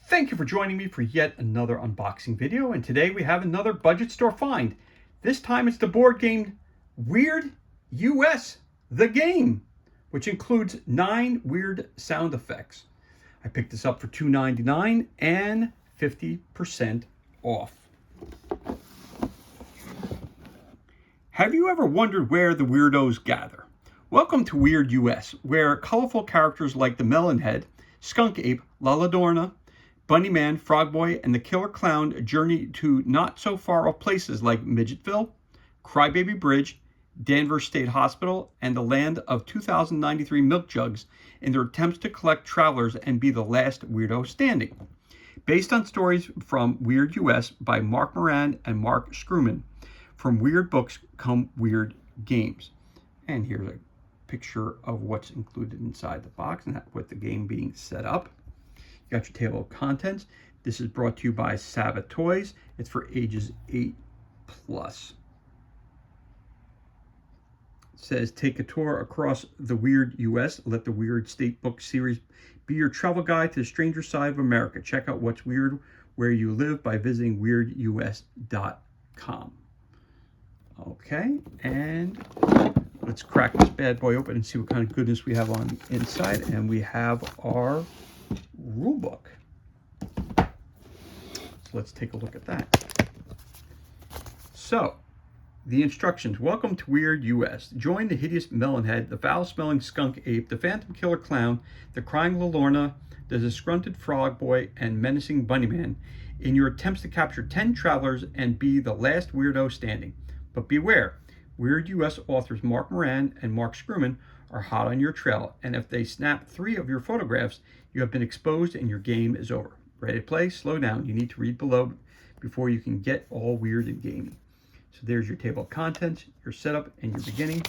Thank you for joining me for yet another unboxing video, and today we have another budget store find. This time it's the board game Weird US The Game, which includes 9 weird sound effects. I picked this up for $2.99 and 50% off. Have you ever wondered where the weirdos gather? Welcome to Weird US, where colorful characters like the Melonhead, Skunk Ape, Laladorna, Bunnyman, Frogboy, and the Killer Clown journey to not-so-far-off places like Midgetville, Crybaby Bridge, Danvers State Hospital, and the land of 2,093 milk jugs in their attempts to collect travelers and be the last weirdo standing. Based on stories from Weird US by Mark Moran and Mark Scruman. From weird books come weird games. And here's a picture of what's included inside the box and with the game being set up. You got your table of contents. This is brought to you by Sabbath Toys. It's for ages 8+. It says, take a tour across the Weird US. Let the Weird State Book Series be your travel guide to the stranger side of America. Check out what's weird where you live by visiting weirdus.com. Okay, and let's crack this bad boy open and see what kind of goodness we have on the inside. And we have our rule book. So let's take a look at that. So, the instructions. Welcome to Weird US. Join the hideous Melonhead, the foul-smelling Skunk Ape, the Phantom Killer Clown, the crying Laladorna, the disgruntled Frog Boy, and menacing Bunnyman in your attempts to capture 10 travelers and be the last weirdo standing. But beware, Weird US authors Mark Moran and Mark Scruman are hot on your trail, and if they snap 3 of your photographs, you have been exposed and your game is over. Ready to play? Slow down. You need to read below before you can get all weird and gamey. So there's your table of contents, your setup, and your beginning.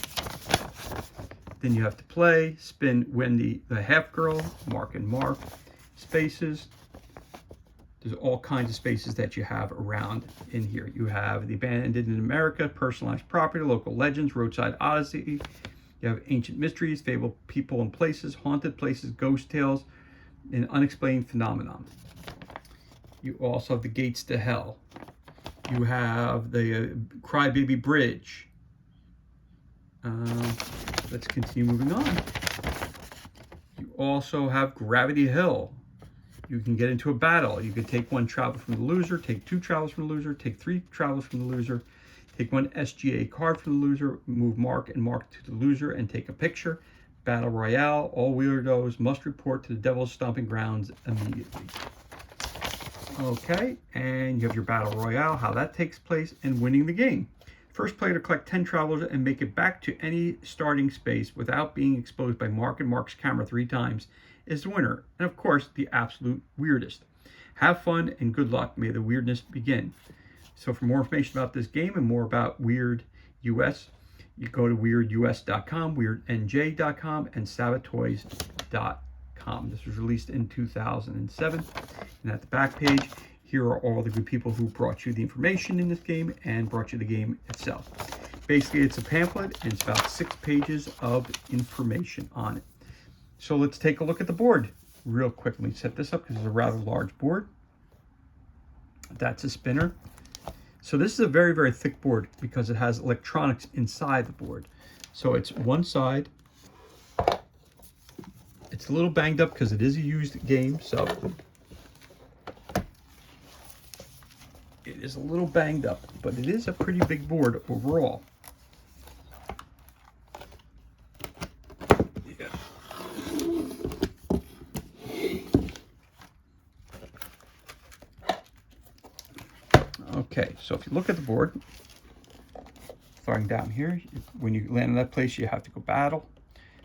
Then you have to play, spin Wendy the Half Girl, Mark and Mark, spaces. There's all kinds of spaces that you have around in here. You have the Abandoned in America, Personalized Property, Local Legends, Roadside Odyssey. You have Ancient Mysteries, Fabled People and Places, Haunted Places, Ghost Tales, and Unexplained Phenomenon. You also have the Gates to Hell. You have the Crybaby Bridge. Let's continue moving on. You also have Gravity Hill. You can get into a battle. You could take 1 travel from the loser, take 2 travels from the loser, take 3 travels from the loser, take 1 SGA card from the loser, move Mark and Mark to the loser and take a picture. Battle Royale, all weirdos must report to the Devil's Stomping Grounds immediately. Okay, and you have your Battle Royale, how that takes place, and winning the game. First player to collect 10 travelers and make it back to any starting space without being exposed by Mark and Mark's camera 3 times is the winner, and of course, the absolute weirdest. Have fun and good luck. May the weirdness begin. So for more information about this game and more about Weird US, you go to weirdus.com, weirdnj.com, and sabbathtoys.com. This was released in 2007. And at the back page, here are all the good people who brought you the information in this game and brought you the game itself. Basically, it's a pamphlet, and it's about 6 pages of information on it. So let's take a look at the board real quick. Let me set this up because it's a rather large board. That's a spinner. So this is a very, very thick board because it has electronics inside the board. So it's one side. It's a little banged up because it is a used game. So it is a little banged up, but it is a pretty big board overall. Okay, so if you look at the board, starting down here, when you land in that place, you have to go battle.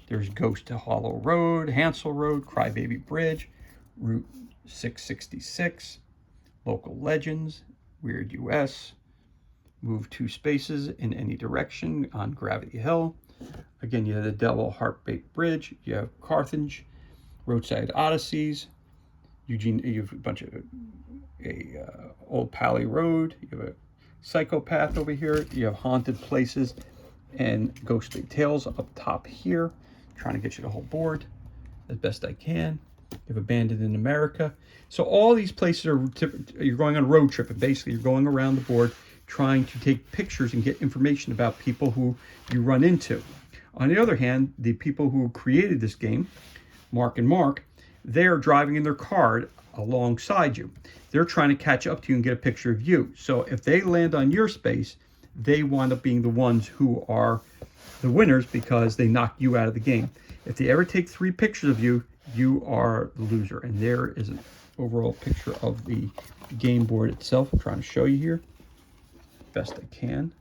There's Ghost to Hollow Road, Hansel Road, Crybaby Bridge, Route 666, Local Legends, Weird US, move 2 spaces in any direction on Gravity Hill. Again, you have the Devil Heartbait Bridge, you have Carthage, Roadside Odysseys, Eugene, you have a bunch of Old Pally Road, you have a Psychopath over here, you have Haunted Places and Ghostly Tales up top here. Trying to get you the whole board as best I can. You have Abandoned in America. So all these places are, you're going on a road trip, and basically you're going around the board trying to take pictures and get information about people who you run into. On the other hand, the people who created this game, Mark and Mark, they're driving in their car alongside you. They're trying to catch up to you and get a picture of you. So if they land on your space, they wind up being the ones who are the winners because they knock you out of the game. If they ever take 3 pictures of you, you are the loser. And there is an overall picture of the game board itself. I'm trying to show you here best I can.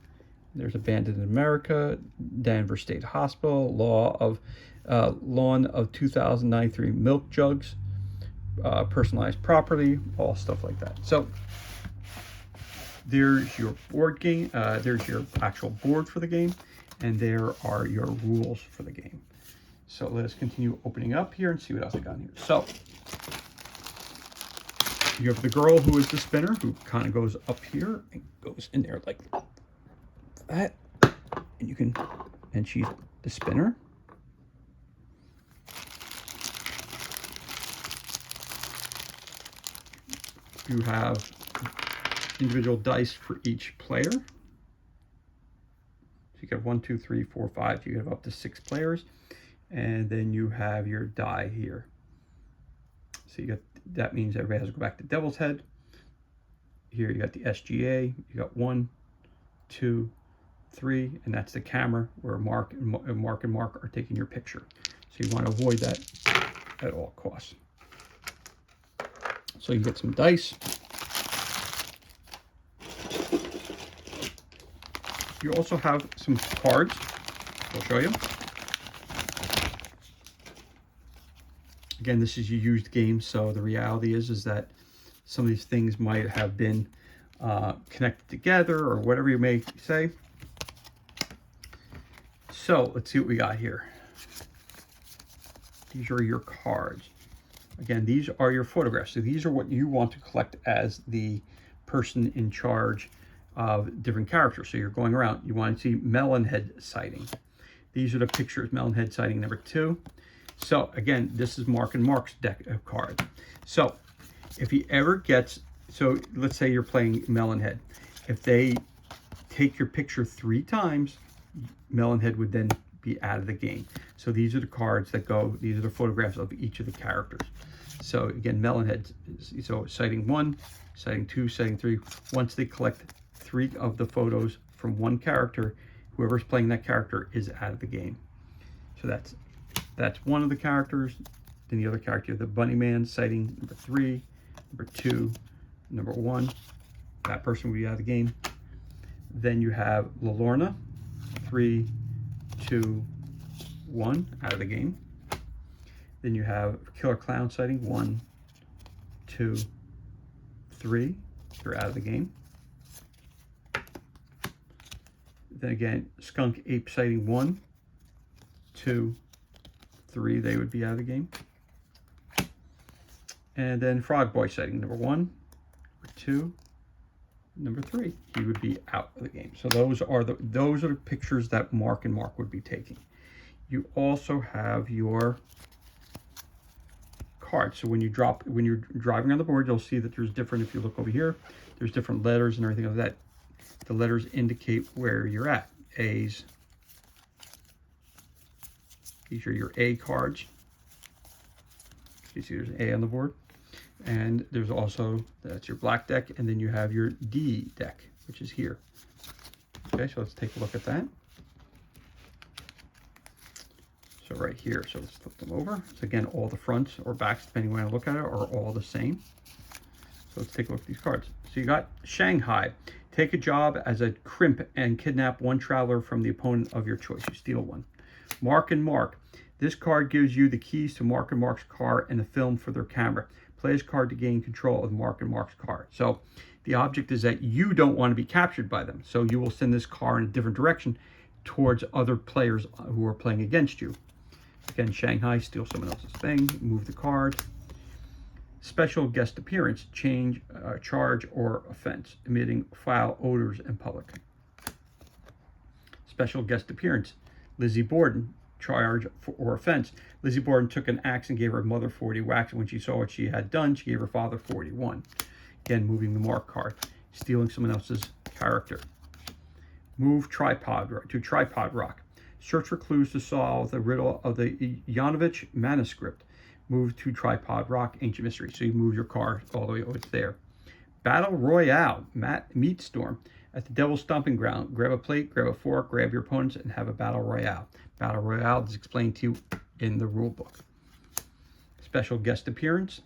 There's Abandoned in America, Denver State Hospital, Lawn of 2093 Milk Jugs, Personalized Property, all stuff like that. So there's your board game, there's your actual board for the game, and there are your rules for the game. So let us continue opening up here and see what else I got in here. So you have the girl who is the spinner, who kind of goes up here and goes in there like that. And you can, and she's the spinner. You have individual dice for each player. So you got 1, 2, 3, 4, 5. You have up to 6 players. And then you have your die here. So you got, that means everybody has to go back to Devil's Head. Here you got the SGA. You got 1, 2, 3, and that's the camera where Mark and Mark are taking your picture. So you want to avoid that at all costs. So you get some dice. You also have some cards. I'll show you. Again, this is a used game, so the reality is that some of these things might have been connected together or whatever you may say. So let's see what we got here. These are your cards. Again, these are your photographs. So these are what you want to collect as the person in charge of different characters. So you're going around, you want to see Melonhead sighting. These are the pictures, Melonhead sighting number 2. So again, this is Mark and Mark's deck of cards. So if he ever gets, so let's say you're playing Melonhead. If they take your picture 3 times, Melonhead would then be out of the game. So these are the cards that go, these are the photographs of each of the characters. So again, Melonhead, so sighting 1, sighting 2, sighting 3. Once they collect 3 of the photos from one character, whoever's playing that character is out of the game. So that's one of the characters. Then the other character, the Bunny Man, sighting number 3, number 2, number 1. That person will be out of the game. Then you have Lorna, 3, 2, 1, out of the game. Then you have Killer Clown sighting 1, 2, 3. You're out of the game. Then again, Skunk Ape sighting 1, 2, 3, they would be out of the game. And then Frog Boy sighting number 1, number 2, number 3, he would be out of the game. So those are the pictures that Mark and Mark would be taking. You also have your cards. So when you're driving on the board, you'll see that there's different, if you look over here, there's different letters and everything like that. The letters indicate where you're at. A's. These are your A cards. You see there's an A on the board. And there's also, that's your black deck, and then you have your D deck, which is here. Okay, so let's take a look at that. So right here, so let's flip them over. So again, all the fronts or backs, depending on how you look at it, are all the same. So let's take a look at these cards. So you got Shanghai. Take a job as a crimp and kidnap 1 traveler from the opponent of your choice. You steal 1. Mark and Mark. This card gives you the keys to Mark and Mark's car and the film for their camera. Play this card to gain control of Mark and Mark's car. So the object is that you don't want to be captured by them. So you will send this car in a different direction towards other players who are playing against you. Again, Shanghai, steal someone else's thing, move the card. Special guest appearance, change, charge, or offense, emitting foul odors in public. Special guest appearance, Lizzie Borden, charge or offense. Lizzie Borden took an axe and gave her mother 40 whacks. When she saw what she had done, she gave her father 41. Again, moving the mark card, stealing someone else's character. Move tripod to tripod rock. Search for clues to solve the riddle of the Yanovich manuscript. Move to tripod rock, ancient mystery. So you move your card all the way over there. Battle Royale, meat storm. At the Devil's Stomping Ground, grab a plate, grab a fork, grab your opponents, and have a battle royale. Battle royale is explained to you in the rule book. Special guest appearance,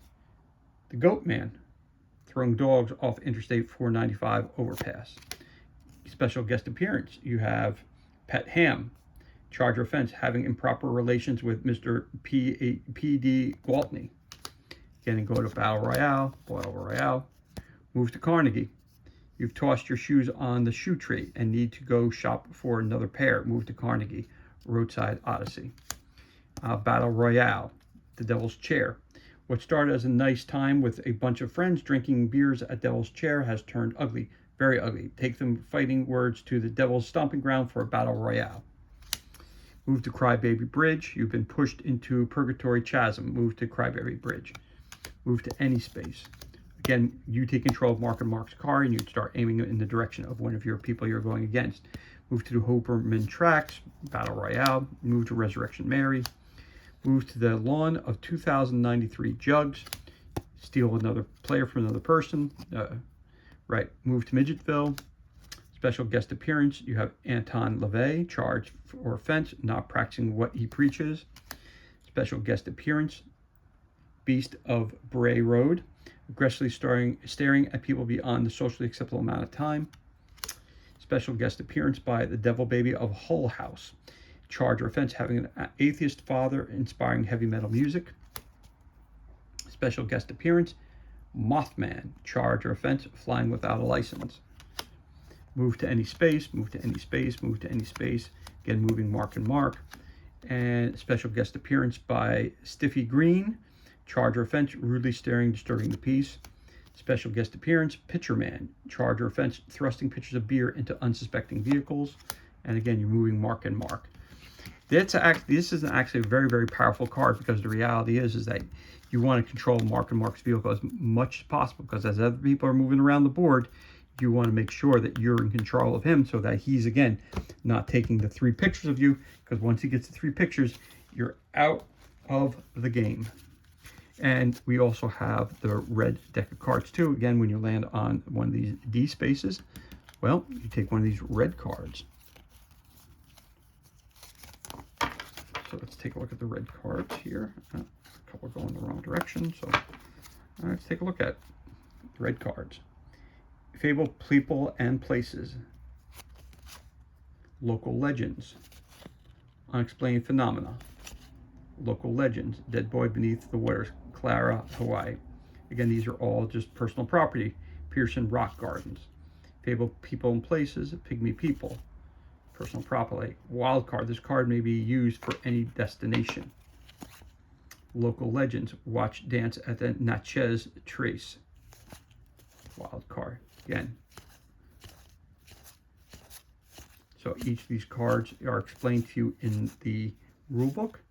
the Goat Man, throwing dogs off Interstate 495 overpass. Special guest appearance, you have Pet Ham, charge or offense, having improper relations with Mr. P.D. Gwaltney. Again, go to Battle Royale, move to Carnegie. You've tossed your shoes on the shoe tree and need to go shop for another pair. Move to Carnegie, Roadside Odyssey. Battle Royale, the Devil's Chair. What started as a nice time with a bunch of friends drinking beers at Devil's Chair has turned ugly, very ugly. Take them fighting words to the Devil's Stomping Ground for a Battle Royale. Move to Crybaby Bridge. You've been pushed into Purgatory Chasm. Move to Crybaby Bridge. Move to any space. Again, you take control of Mark and Mark's car and you start aiming in the direction of one of your people you're going against. Move to the Hoberman Tracks, Battle Royale. Move to Resurrection Mary. Move to the lawn of 2093 Jugs. Steal another player from another person. Move to Midgetville. Special guest appearance. You have Anton LaVey, charge or offense, not practicing what he preaches. Special guest appearance. Beast of Bray Road. Aggressively staring at people beyond the socially acceptable amount of time. Special guest appearance by the Devil Baby of Hull House. Charge or offense, having an atheist father inspiring heavy metal music. Special guest appearance, Mothman. Charge or offense, flying without a license. Move to any space, move to any space, move to any space. Again, moving Mark and Mark. And special guest appearance by Stiffy Green. Charge or offense, rudely staring, disturbing the peace. Special guest appearance, Pitcher Man. Charge or offense, thrusting pitchers of beer into unsuspecting vehicles. And again, you're moving Mark and Mark. This is actually a very, very powerful card because the reality is that you want to control Mark and Mark's vehicle as much as possible because as other people are moving around the board, you want to make sure that you're in control of him so that he's, again, not taking the 3 pictures of you because once he gets the 3 pictures, you're out of the game. And we also have the red deck of cards too. Again, when you land on one of these D spaces, well, you take one of these red cards. So let's take a look at the red cards here. A couple go in the wrong direction. So let's take a look at the red cards. Fable, People, and Places. Local Legends. Unexplained Phenomena. Local Legends. Dead Boy Beneath the Waters. Clara, Hawaii. Again, these are all just personal property. Pearson Rock Gardens. Fable, People, and Places. Pygmy People. Personal property. Wild card. This card may be used for any destination. Local Legends. Watch Dance at the Natchez Trace. Wild card. Again. So each of these cards are explained to you in the rule book.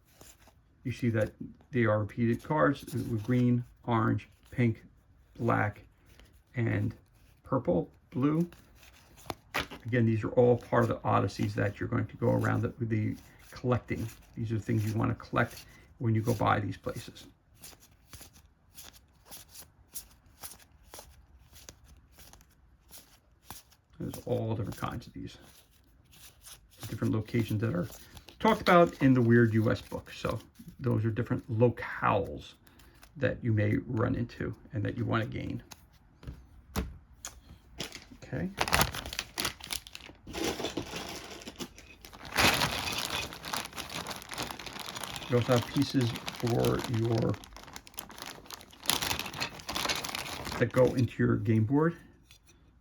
You see that they are repeated cards with green, orange, pink, black, and purple, blue. Again, these are all part of the odysseys that you're going to go around the collecting. These are the things you want to collect when you go by these places. There's all different kinds of these. Different locations that are talked about in the Weird US book. So those are different locales that you may run into and that you want to gain. Okay. You also have pieces for your that go into your game board.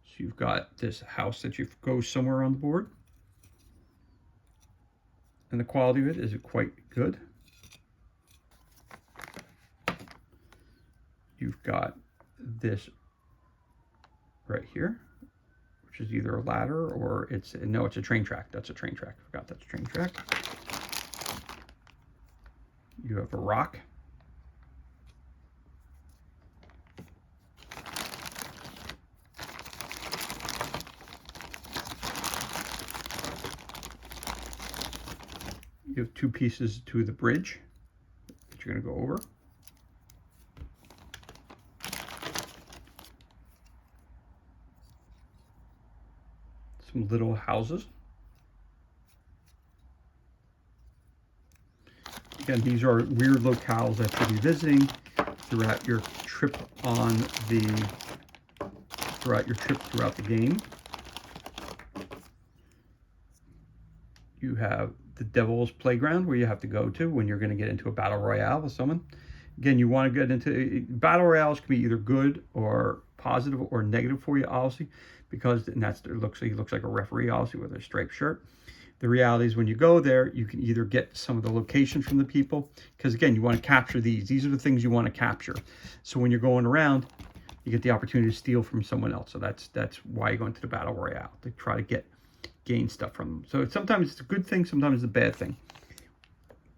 So you've got this house that you go somewhere on the board. And the quality of it is quite good. You've got this right here, which is either a ladder or it's a train track. That's a train track. I forgot that's a train track. You have a rock. You have 2 pieces to the bridge that you're going to go over. Some little houses. Again, these are weird locales that you'll be visiting throughout your trip throughout the game. You have the Devil's Playground, where you have to go to when you're going to get into a battle royale with someone. Again, you want to get into battle royales can be either good or positive or negative for you, obviously, because he looks like a referee, obviously, with a striped shirt. The reality is when you go there, you can either get some of the locations from the people, because again, you want to capture these. These are the things you want to capture. So when you're going around, you get the opportunity to steal from someone else. So that's why you go into the battle royale, to try to gain stuff from them. So sometimes it's a good thing, sometimes it's a bad thing.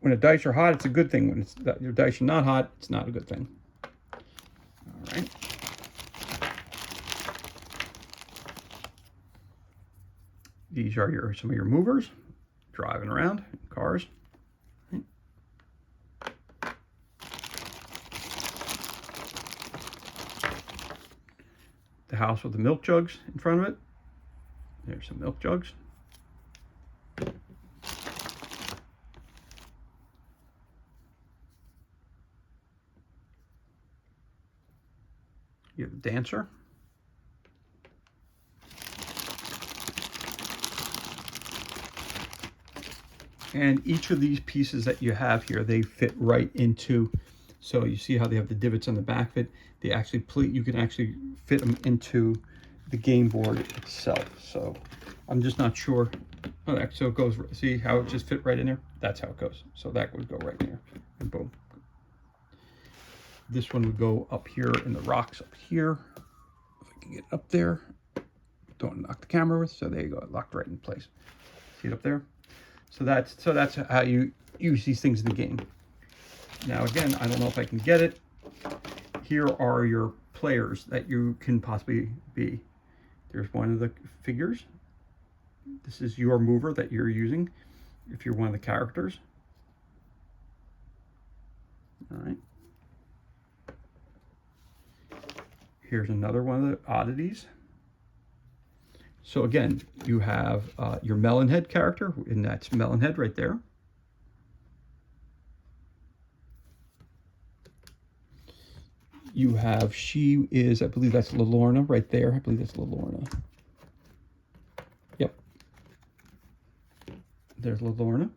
When the dice are hot, it's a good thing. When your dice are not hot, it's not a good thing. All right. These are some of your movers, driving around in cars. The house with the milk jugs in front of it. There's some milk jugs. You have the dancer. And each of these pieces that you have here, they fit right into, so you see how they have the divots on the back of it. They actually you can actually fit them into the game board itself. So I'm just not sure. Oh, so it goes, see how it just fit right in there? That's how it goes. So that would go right in there, and boom. This one would go up here in the rocks up here. If I can get up there. Don't knock the camera with, so there you go, it locked right in place. See it up there? So that's how you use these things in the game. Now again, I don't know if I can get it. Here are your players that you can possibly be. There's one of the figures. This is your mover that you're using if you're one of the characters. All right. Here's another one of the oddities. So again, you have your Melonhead character, and that's Melonhead right there. You have, she is, I believe that's Lorna right there. I believe that's Lorna. Yep. There's Lorna.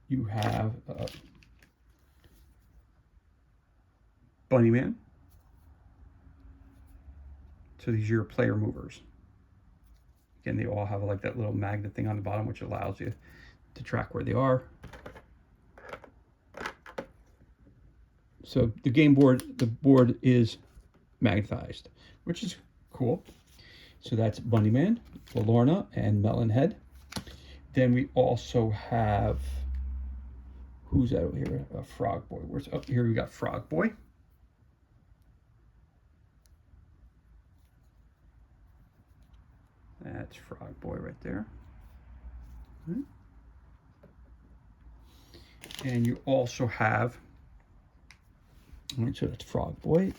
You have Bunnyman. So these are your player movers. Again, they all have like that little magnet thing on the bottom, which allows you to track where they are. So the game board, the board is magnetized, which is cool. So that's Bunnyman, Lorna, and Melonhead. Then we also have, who's that over here? Frog Boy. Where's up here? We got Frog Boy. That's Frog Boy right there. And you also have, so that's Frog Boy.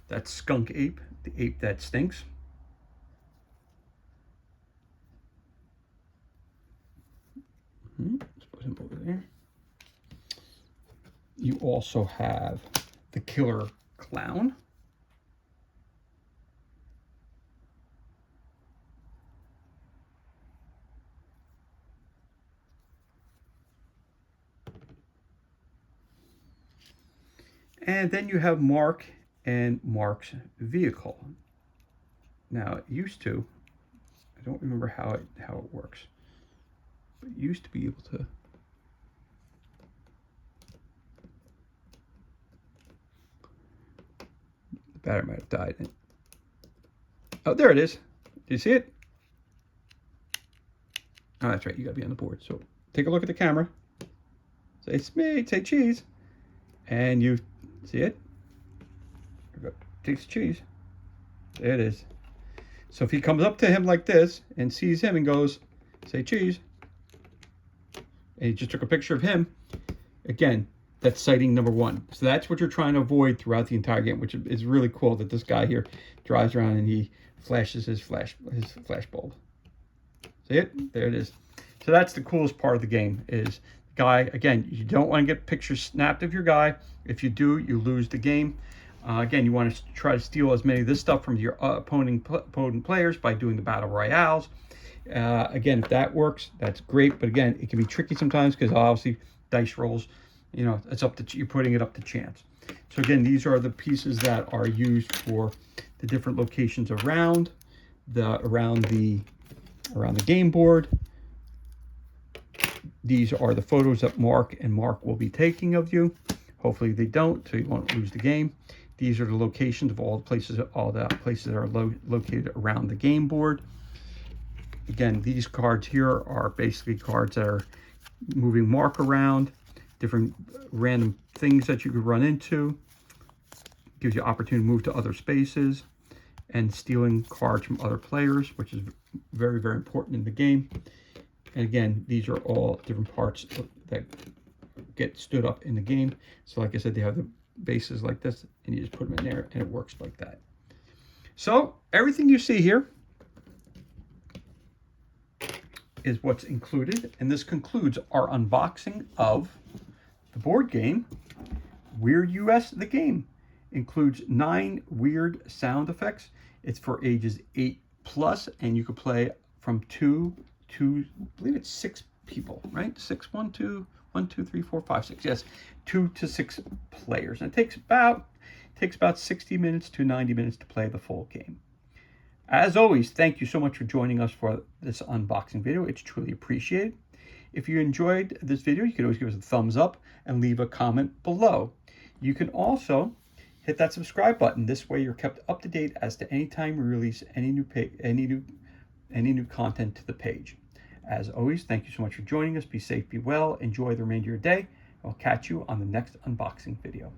That's Skunk Ape, the ape that stinks. Let's put him over there. You also have the Killer Clown. And then you have Mark and Mark's vehicle. Now it used to, I don't remember how it works, but it used to be able to, the battery might have died. Oh, there it is. Do you see it? Oh, that's right. You got to be on the board. So take a look at the camera. Say Smee, say cheese. And you see it? Takes cheese. There it is. So if he comes up to him like this and sees him and goes, say cheese, and he just took a picture of him, again, that's sighting number one. So that's what you're trying to avoid throughout the entire game, which is really cool that this guy here drives around and he flashes his flash bulb. See it? There it is. So that's the coolest part of the game is the guy, again, you don't want to get pictures snapped of your guy. If you do, you lose the game. Again, you want to try to steal as many of this stuff from your opponent players by doing the battle royales. Again, if that works, that's great. But again, it can be tricky sometimes because obviously dice rolls, you know, it's up to you're putting it up to chance. So again, these are the pieces that are used for the different locations around the game board. These are the photos that Mark will be taking of you. Hopefully they don't, so you won't lose the game. These are the locations of all the places that are located around the game board. Again, these cards here are basically cards that are moving Mark around, different random things that you could run into. Gives you opportunity to move to other spaces and stealing cards from other players, which is very, very important in the game. And again, these are all different parts that get stood up in the game. So like I said, they have the bases like this, and you just put them in there, and it works like that. So everything you see here is what's included, and this concludes our unboxing of the board game Weird US the Game. Includes 9 weird sound effects. It's for ages 8+, and you can play from 2 to, I believe it's 6 people, right? 6, 1, 2, 1, 2, 3, 4, 5, 6. Yes, 2 to 6 players, and it takes about 60 minutes to 90 minutes to play the full game. As always, thank you so much for joining us for this unboxing video. It's truly appreciated. If you enjoyed this video, you can always give us a thumbs up and leave a comment below. You can also hit that subscribe button. This way you're kept up to date as to any time we release any new content to the page. As always, thank you so much for joining us. Be safe, be well, enjoy the remainder of your day. I'll catch you on the next unboxing video.